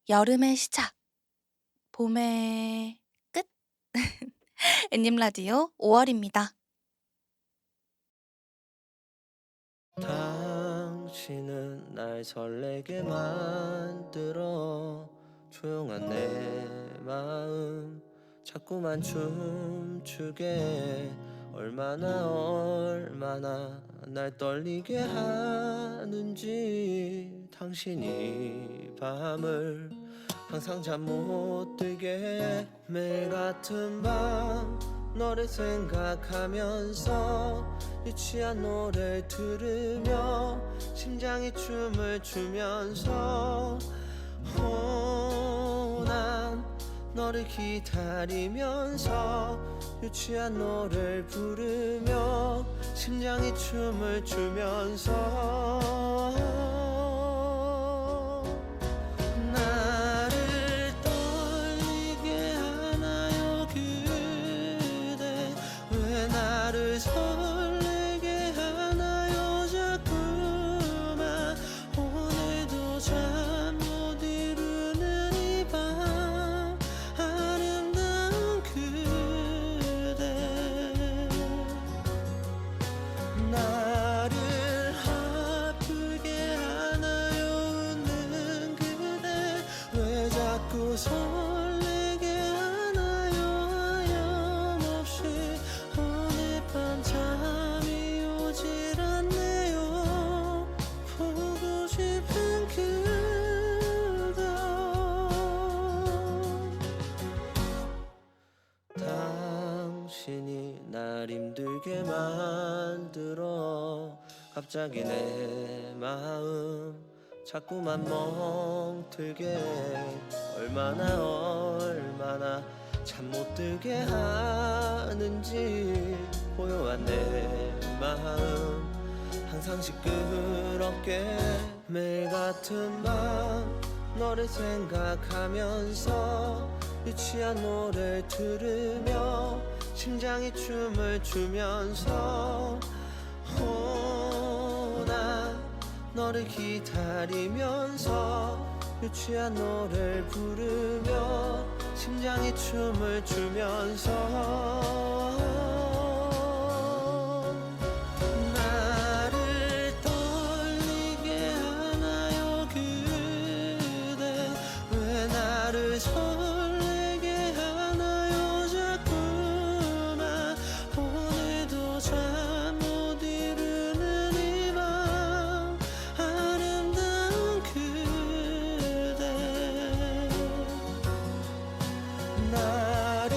여름의 시작, 봄의 끝. 엔님 라디오 5월입니다. 당신은 날 설레게 만들어 조용한 내 마음 자꾸만 춤추게 얼마나 날 떨리게 하는지 당신이 밤을 항상 잠 못 들게 해. 매일 같은 밤 너를 생각하면서 유치한 노래를 들으며 심장이 춤을 추면서 난 너를 기다리면서 유치한 노래를 부르며 심장이 춤을 추면서 나를 떨리게 하나요 그대 왜 나를 설레게 하나요 자꾸만 오늘도 잠 못 이루는 이 밤 아름다운 그대 나를 아프게 하나요 웃는 그대 왜 자꾸 설레게 하나요 하염없이 오늘 밤 잠이 오질 않네요 보고 싶은 그대 당신이 날 힘들게 만들어 갑자기 내 마음 자꾸만 멍들게 얼마나 잠 못 들게 하는지 고요한 내 마음 항상 시끄럽게 매일 같은 밤 너를 생각하면서 유치한 노래를 들으며 심장이 춤을 추면서 난 너를 기다리면서 유치한 노래를 부르며 심장이 춤을 추면서 나를 떨리게 하나요 그대 왜 나를 설레게 하나요 자꾸만 오늘도 잠 못 이루는 이 밤 아름다운 그대 나를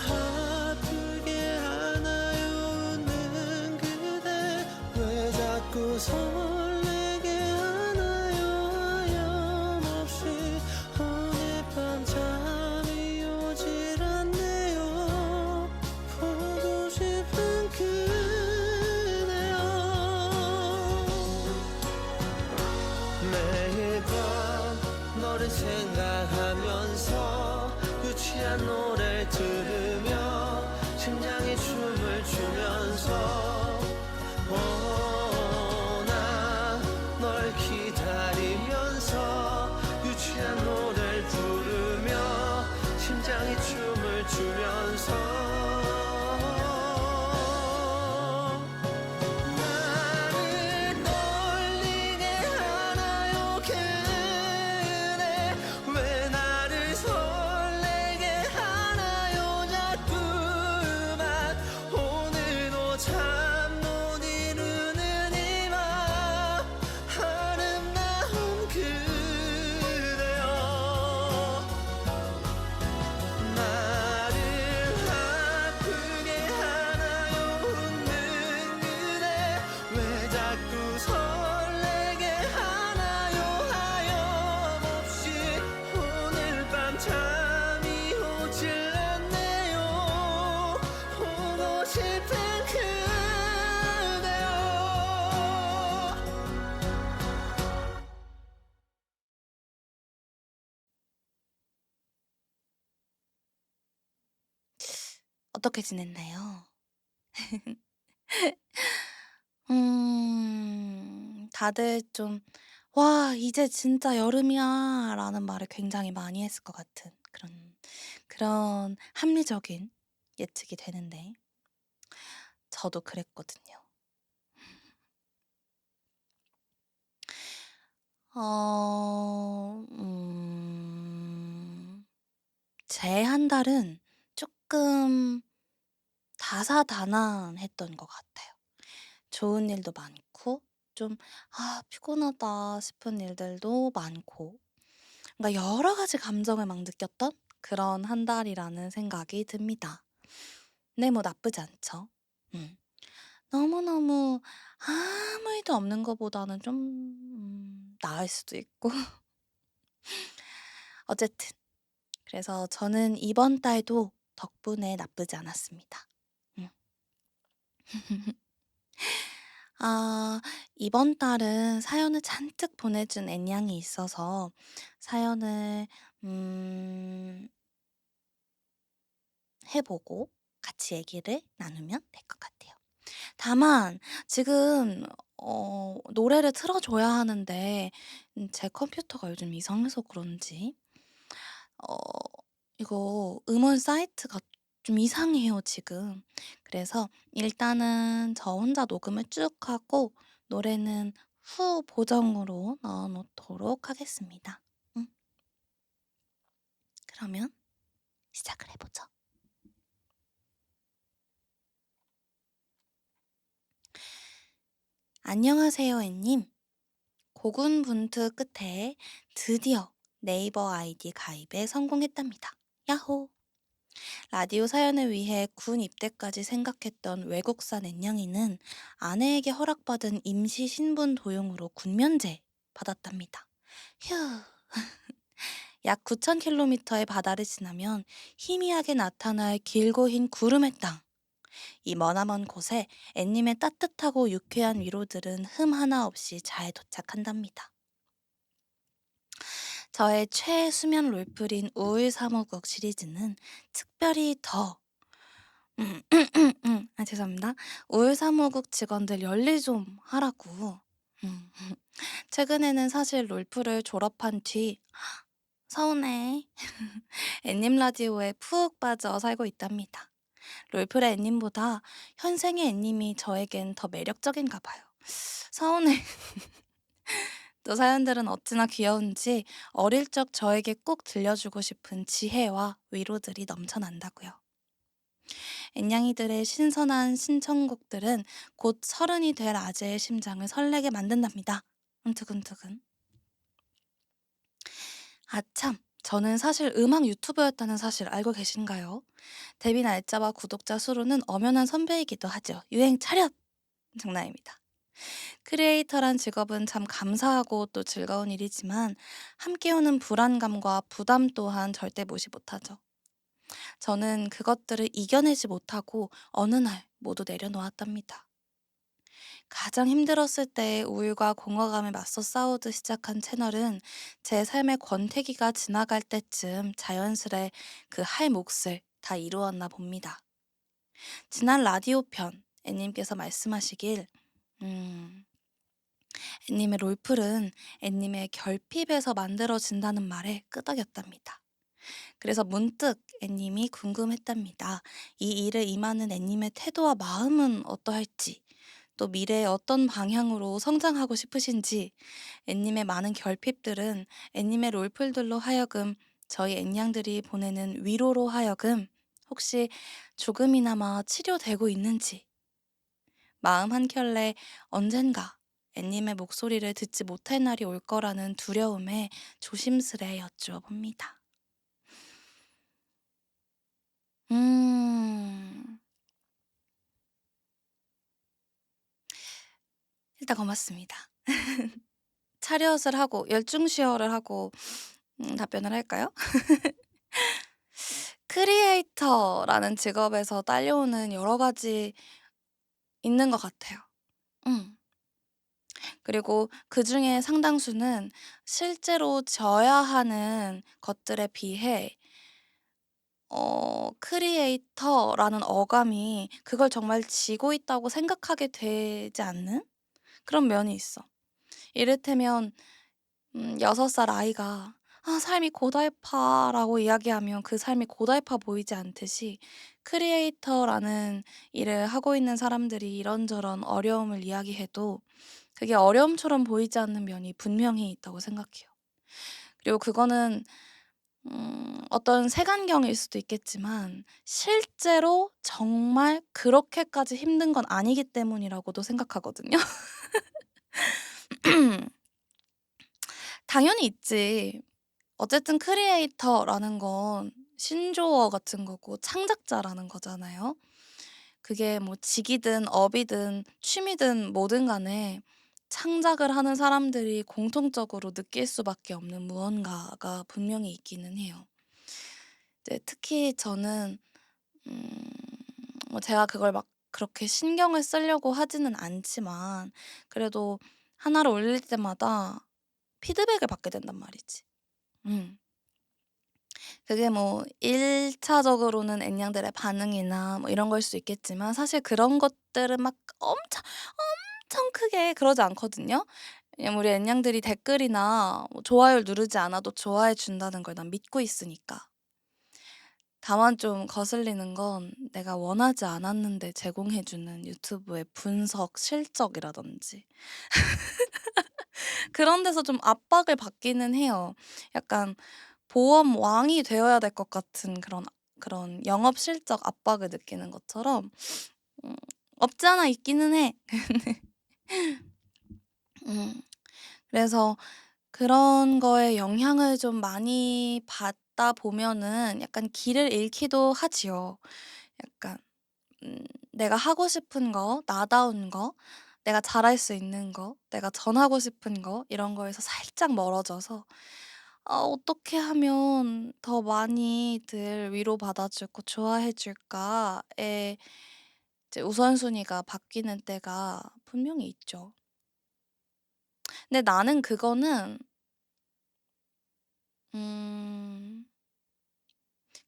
아프게 하나요 웃는 그대 왜 자꾸 설레게 하나요 하염없이 오늘 밤 잠이 오질 않네요 보고 싶은 그대여 매일 밤 너를 생각하면서 유치한 노래를 들으며 심장이 춤을 추면서 난 널 기다리면서 유치한 노래를 부르며 심장이 춤을 추면서 나를 떨리게 하나요 그대 왜 나를 설레게 하나요 자꾸만 오늘도 잠 못 이루는 이 밤 아름다운 그대여 나를 아프게 하나요 웃는 그대 왜 자꾸 설레게 하나요 하염없이 오늘 밤 잠이 오질 않네요 보고 싶은 그대여 어떻게 지냈나요? 다들 좀 "와 이제 진짜 여름이야."라는 말을 굉장히 많이 했을 것 같은 그런 합리적인 예측이 되는데 저도 그랬거든요. 어 제 한 달은 쪼끔 다사다난했던 것 같아요. 좋은 일도 많고 좀 '아 피곤하다.' 싶은 일들도 많고 그러니까 여러 가지 감정을 막 느꼈던 그런 한 달이라는 생각이 듭니다. 네 뭐 나쁘지 않죠. 음. 너무너무 아무 일도 없는 것보다는 좀 나을 수도 있고 어쨌든 그래서 저는 이번 달도 덕분에 나쁘지 않았습니다. 음. 아 이번 달은 사연을 잔뜩 보내준 애냥이 있어서 사연을 음 해 보고 같이 얘기를 나누면 될 것 같아요. 다만 지금 노래를 틀어 줘야 하는데 제 컴퓨터가 요즘 이상해서 그런지 어 이거 음원 사이트가 좀 이상해요 지금. 그래서 일단은 저 혼자 녹음을 쭉 하고 노래는 후 보정으로 넣어 놓도록 하겠습니다. 음 그러면 시작을 해 보죠. 안녕하세요 앤님. 고군분투 끝에 드디어 네이버 아이디 가입에 성공했답니다. 야호! 라디오 사연을 위해 군 입대까지 생각했던 외국산 앤냥이는 아내에게 허락받은 임시 신분 도용으로 군면제 받았답니다. 휴. 약 9,000km의 바다를 지나면 희미하게 나타날 길고 흰 구름의 땅. 이 머나먼 곳에 앤님의 따뜻하고 유쾌한 위로들은 흠 하나 없이 잘 도착한답니다. 저의 최수면 롤플인 우울사무국 시리즈는 특별히 더 죄송합니다. 우울사무국 직원들 열일 좀 하라고. 음. 최근에는 사실 롤플을 졸업한 뒤 서운해. 앤님 라디오에 푹 빠져 살고 있답니다. 롤플의 앤님보다 현생의 앤님이 저에겐 더 매력적인가 봐요. 서운해. 또 사연들은 어찌나 귀여운지 어릴 적 저에게 꼭 들려주고 싶은 지혜와 위로들이 넘쳐난다고요. 앤냥이들의 신선한 신청곡들은 곧 서른이 될 아재의 심장을 설레게 만든답니다. 두근두근. 아참, 저는 사실 음악 유튜버였다는 사실 알고 계신가요? 데뷔 날짜와 구독자 수로는 엄연한 선배이기도 하죠. 유행 차렷! 장난입니다. 크리에이터란 직업은 참 감사하고 또 즐거운 일이지만 함께 오는 불안감과 부담 또한 절대 무시 못하죠. 저는 그것들을 이겨내지 못하고 어느 날 모두 내려놓았답니다. 가장 힘들었을 때의 우울과 공허감에 맞서 싸우듯 시작한 채널은 제 삶의 권태기가 지나갈 때쯤 자연스레 그 할 몫을 다 이루었나 봅니다. 지난 라디오 편 애님께서 말씀하시길 음, 애님의 롤플은 애님의 결핍에서 만들어진다는 말에 끄덕였답니다. 그래서 문득 애님이 궁금했답니다. 이 일을 임하는 애님의 태도와 마음은 어떠할지, 또 미래에 어떤 방향으로 성장하고 싶으신지, 애님의 많은 결핍들은 애님의 롤플들로 하여금 저희 앵냥들이 보내는 위로로 하여금 혹시 조금이나마 치료되고 있는지, 마음 한켠에 언젠가 애님의 목소리를 듣지 못할 날이 올 거라는 두려움에 조심스레 여쭈어 봅니다. 음. 일단 고맙습니다. 차렷을 하고 열중시어를 하고 답변을 할까요? 크리에이터라는 직업에서 딸려오는 여러 가지 있는 것 같아요. 음. 그리고 그중에 상당수는 실제로 져야 하는 것들에 비해 크리에이터라는 어감이 그걸 정말 지고 있다고 생각하게 되지 않는 그런 면이 있어. 이를테면 6살 아이가 "아 삶이 고달파."라고 이야기하면 그 삶이 고달파 보이지 않듯이 크리에이터라는 일을 하고 있는 사람들이 이런저런 어려움을 이야기해도 그게 어려움처럼 보이지 않는 면이 분명히 있다고 생각해요. 그리고 그거는 어떤 색안경일 수도 있겠지만 실제로 정말 그렇게까지 힘든 건 아니기 때문이라고도 생각하거든요. 당연히 있지. 어쨌든 크리에이터라는 건 신조어 같은 거고 창작자라는 거잖아요. 그게 뭐 직이든 업이든 취미든 뭐든 간에 창작을 하는 사람들이 공통적으로 느낄 수밖에 없는 무언가가 분명히 있기는 해요. 이제 특히 저는 음 뭐 제가 그걸 막 그렇게 신경을 쓰려고 하지는 않지만 그래도 하나를 올릴 때마다 피드백을 받게 된단 말이지. 음. 그게 뭐 1 차적으로는 엔양들의 반응이나 뭐 이런 걸 수 있겠지만 사실 그런 것들은 막 엄청 크게 그러지 않거든요. 왜냐면 우리 엔양들이 댓글이나 뭐 좋아요를 누르지 않아도 좋아해 준다는 걸 난 믿고 있으니까. 다만 좀 거슬리는 건 내가 원하지 않았는데 제공해 주는 유튜브의 분석 실적이라든지 그런 데서 좀 압박을 받기는 해요. 약간 보험 왕이 되어야 될 것 같은 그런 영업 실적 압박을 느끼는 것처럼 음 없지 않아 있기는 해. 음 그래서 그런 거에 영향을 좀 많이 받다 보면은 약간 길을 잃기도 하지요. 약간 내가 하고 싶은 거, 나다운 거, 내가 잘할 수 있는 거, 내가 전하고 싶은 거 이런 거에서 살짝 멀어져서 '어떻게 하면 더 많이들 위로받아 주고 좋아해 줄까.'에 이제 우선순위가 바뀌는 때가 분명히 있죠. 근데 나는 그거는 음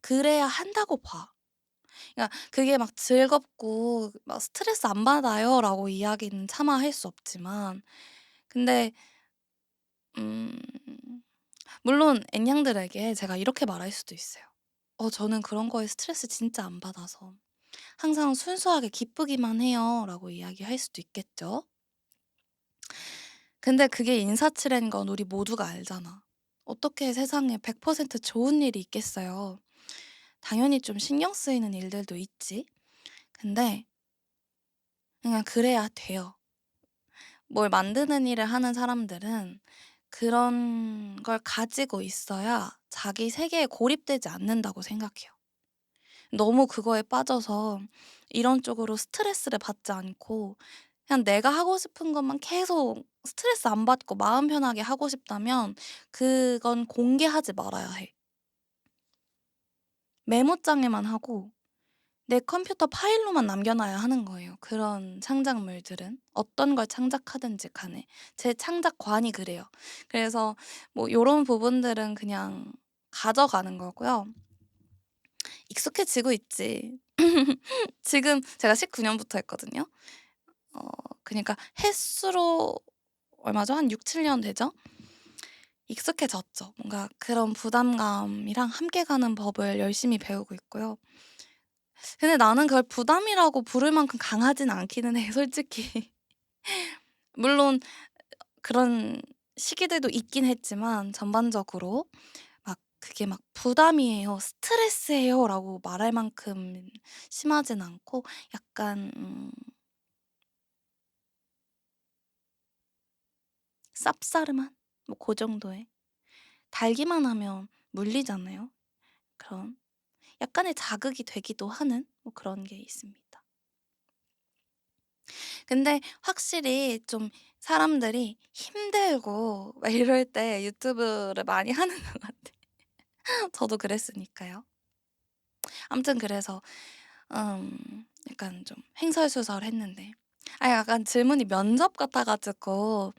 그래야 한다고 봐. 그러니까 그게 막 "즐겁고 막 스트레스 안 받아요."라고 이야기는 차마 할 수 없지만 근데 음 물론 엔양들에게 제가 이렇게 말할 수도 있어요. 저는 그런 거에 스트레스 진짜 안 받아서 항상 순수하게 기쁘기만 해요."라고 이야기할 수도 있겠죠. 근데 그게 인사치레인 건 우리 모두가 알잖아. 어떻게 세상에 100% 좋은 일이 있겠어요. 당연히 좀 신경 쓰이는 일들도 있지. 근데 그냥 그래야 돼요. 뭘 만드는 일을 하는 사람들은 그런 걸 가지고 있어야 자기 세계에 고립되지 않는다고 생각해요. 너무 그거에 빠져서 이런 쪽으로 스트레스를 받지 않고 그냥 내가 하고 싶은 것만 계속 스트레스 안 받고 마음 편하게 하고 싶다면 그건 공개하지 말아야 해. 메모장에만 하고 내 컴퓨터 파일로만 남겨 놔야 하는 거예요, 그런 창작물들은. 어떤 걸 창작하든지 간에. 제 창작관이 그래요. 그래서 뭐 요런 부분들은 그냥 가져가는 거고요. 익숙해지고 있지. 지금 제가 19 년부터 했거든요. 어 그니까 횟수로 얼마죠? 한 6-7년 되죠? 익숙해졌죠. 뭔가 그런 부담감이랑 함께 가는 법을 열심히 배우고 있고요. 근데 나는 그걸 부담이라고 부를 만큼 강하진 않기는 해 솔직히. 물론 그런 시기들도 있긴 했지만 전반적으로 막 그게 막 "부담이에요. 스트레스예요."라고 말할 만큼 심하진 않고 약간 쌉싸름한 뭐 고 정도의 달기만 하면 물리잖아요. 그런 약간의 자극이 되기도 하는 뭐 그런 게 있습니다. 근데 확실히 좀 사람들이 힘들고 막 이럴 때 유튜브를 많이 하는 것 같아요. 저도 그랬으니까요. 아무튼 그래서 약간 좀 횡설수설했는데 약간 질문이 면접 같아 가지고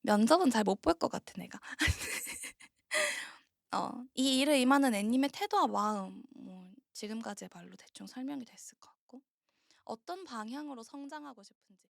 면접은 잘 못 볼 것 같아 내가. 이 일에 임하는 애님의 태도와 마음 뭐 지금까지의 말로 대충 설명이 됐을 것 같고 어떤 방향으로 성장하고 싶은지